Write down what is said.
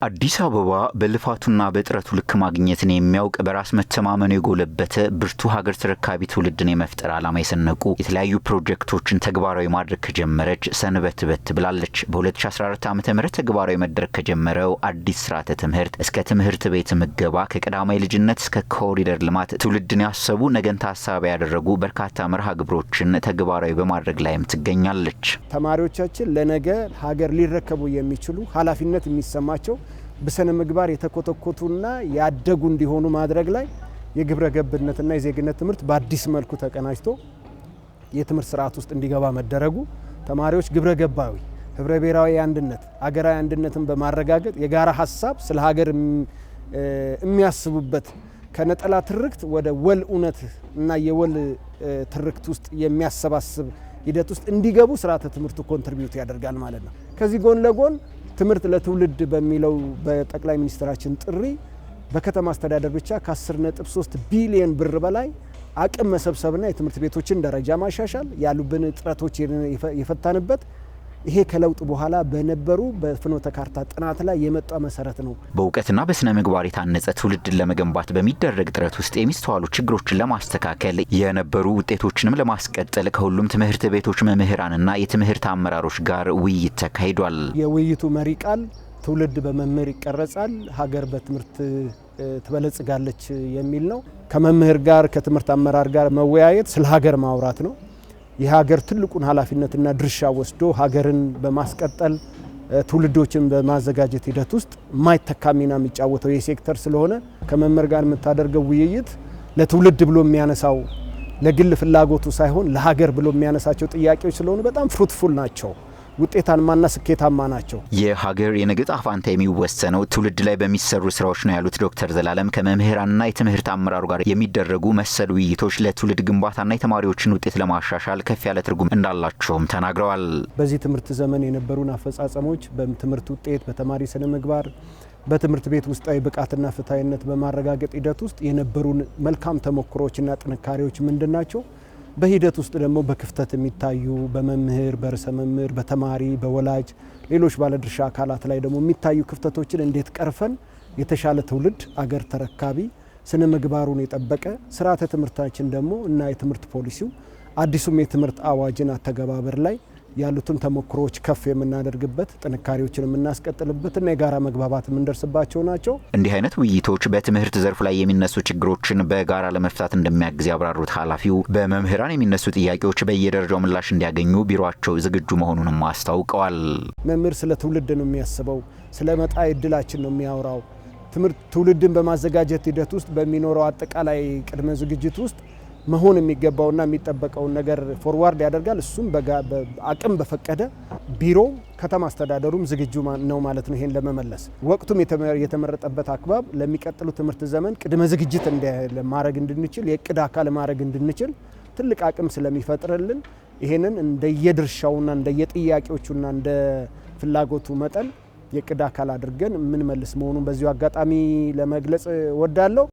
አዲስ አበባ በልፋቱና በጥረቱ ልክ ማግኘትን የሚያውቅ በራስ መተማመኑ የጎለበተ ብርቱ ሀገር ተረካቢ ትውልድን የመፍጠር ዓላማ የሰነቁ የተለያዩ ፕሮጀክቶችን ተግባራዊ ማድረግ ከጀመረች ሰንበትበት ብላለች። በ2014 ዓ.ም ተግባራዊ መድረክ ከጀመረው አዲስ ስርዓተ ትምህርት እስከ ትምህርት ቤት ምገባ ከቀዳማይ ልጅነት እስከ ኮሪደር ልማት ትውልድን ያሰቡ ነገን ታሳቢ ያደረጉ በርካታ መርሃ ግብሮችን ተግባራዊ በማድረግ ላይም ትገኛለች። ተማሪዎቻችን ለነገ ሀገር ሊረከቡ የሚችሉ ኃላፊነት የሚሰማቸው በስነ ምግባር የተኮተኮቱና ያደጉ እንዲሆኑ ማድረግ ላይ የግብረ ገብነትና የዜግነት ትምህርት በአዲስ መልኩ ተቀናጅቶ የትምህርት ስርዓት ውስጥ እንዲገባ መደረጉ ተማሪዎች ግብረ ገባዊ ህብረ ብሔራዊ አንድነት ሀገራዊ አንድነትን በማረጋገጥ የጋራ ሀሳብ ስለ ሀገር የሚያስቡበት ከነጠላ ትርክት ወደ ወል እውነት እና የወል ትርክት ውስጥ የሚያሰባስብ ሂደት ውስጥ እንዲገቡ ስርዓተ ትምህርቱ ኮንትሪቢዩት ያደርጋል ማለት ነው። ከዚህ ጎን ለጎን ትምህርት ለትውልድ በሚለው በጠቅላይ ሚኒስትራችን ጥሪ በከተማ አስተዳደር ብቻ ከ10.3 ቢሊዮን ብር በላይ አቅም መሰብሰብና የትምህርት ቤቶችን ደረጃ ማሻሻል ያሉብን ጥረቶች የፈታንበት ይሄ ከለውጥ በኋላ በነበሩ በፍኖተ ካርታ ጥናት ላይ የመጣ መሰረት ነው። በእውቀትና በስነ ምግባር የታነጸ ትውልድን ለመገንባት በሚደረግ ጥረት ውስጥ የሚስተዋሉ ችግሮችን ለማስተካከል የነበሩ ውጤቶችንም ለማስቀጠል ከሁሉም ትምህርት ቤቶች መምህራንና የትምህርት አመራሮች ጋር ውይይት ተካሂዷል። የውይይቱ መሪ ቃል ትውልድ በመምህር ይቀረጻል፣ ሀገር በትምህርት ትበለጽጋለች የሚል ነው። ከመምህር ጋር ከትምህርት አመራር ጋር መወያየት ስለ ሀገር ማውራት ነው። የሀገር ትልቁን ኃላፊነትና ድርሻ ወስዶ ሀገርን በማስቀጠል ትውልዶችን በማዘጋጀት ሂደት ውስጥ ማይተካ ሚና የሚጫወተው የሴክተር ስለሆነ ከመምህር ጋር የምታደርገው ውይይት ለትውልድ ብሎ የሚያነሳው ለግል ፍላጎቱ ሳይሆን ለሀገር ብሎ የሚያነሳቸው ጥያቄዎች ስለሆኑ በጣም ፍሩትፉል ናቸው፣ ውጤታማና ስኬታማ ናቸው። የሀገር የነገ ዕጣ ፈንታ የሚወሰነው ትውልድ ላይ በሚሰሩ ስራዎች ነው ያሉት ዶክተር ዘላለም ከመምህራንና የትምህርት አመራሩ ጋር የሚደረጉ መሰል ውይይቶች ለትውልድ ግንባታና የተማሪዎችን ውጤት ለማሻሻል ከፍ ያለ ትርጉም እንዳላቸውም ተናግረዋል። በዚህ ትምህርት ዘመን የነበሩን አፈጻጸሞች በትምህርት ውጤት፣ በተማሪ ስነ ምግባር፣ በትምህርት ቤት ውስጣዊ ብቃትና ፍትሃዊነት በማረጋገጥ ሂደት ውስጥ የነበሩን መልካም ተሞክሮችና ጥንካሬዎች ምንድናቸው? በሂደት ውስጥ ደግሞ በክፍተት የሚታዩ በመምህር፣ በርዕሰ መምህር፣ በተማሪ፣ በወላጅ ሌሎች ባለድርሻ አካላት ላይ ደግሞ የሚታዩ ክፍተቶችን እንዴት ቀርፈን የተሻለ ትውልድ አገር ተረካቢ ስነ ምግባሩን የጠበቀ ስርዓተ ትምህርታችን ደግሞ እና የትምህርት ፖሊሲው አዲሱም የትምህርት አዋጅን አተገባበር ላይ ያሉትን ተሞክሮዎች ከፍ የምናደርግበት ጥንካሬዎችን የምናስቀጥልበትና የጋራ መግባባት የምንደርስባቸው ናቸው። እንዲህ አይነት ውይይቶች በትምህርት ዘርፍ ላይ የሚነሱ ችግሮችን በጋራ ለመፍታት እንደሚያግዝ ያብራሩት ኃላፊው በመምህራን የሚነሱ ጥያቄዎች በየደረጃው ምላሽ እንዲያገኙ ቢሮአቸው ዝግጁ መሆኑንም አስታውቀዋል። መምህር ስለ ትውልድ ነው የሚያስበው፣ ስለ መጣ እድላችን ነው የሚያወራው። ትውልድን በማዘጋጀት ሂደት ውስጥ በሚኖረው አጠቃላይ ቅድመ ዝግጅት ውስጥ መሆን የሚገባውና የሚጠበቀውን ነገር ፎርዋርድ ያደርጋል። እሱም አቅም በፈቀደ ቢሮ ከተማ አስተዳደሩም ዝግጁ ነው ማለት ነው። ይሄን ለመመለስ ወቅቱም የተመረጠበት አግባብ ለሚቀጥሉ ትምህርት ዘመን ቅድመ ዝግጅት ማድረግ እንድንችል የእቅድ አካል ማድረግ እንድንችል ትልቅ አቅም ስለሚፈጥርልን ይሄንን እንደየድርሻውና እንደየጥያቄዎቹና እንደ ፍላጎቱ መጠን የእቅድ አካል አድርገን የምንመልስ መሆኑን በዚሁ አጋጣሚ ለመግለጽ ወዳለሁ።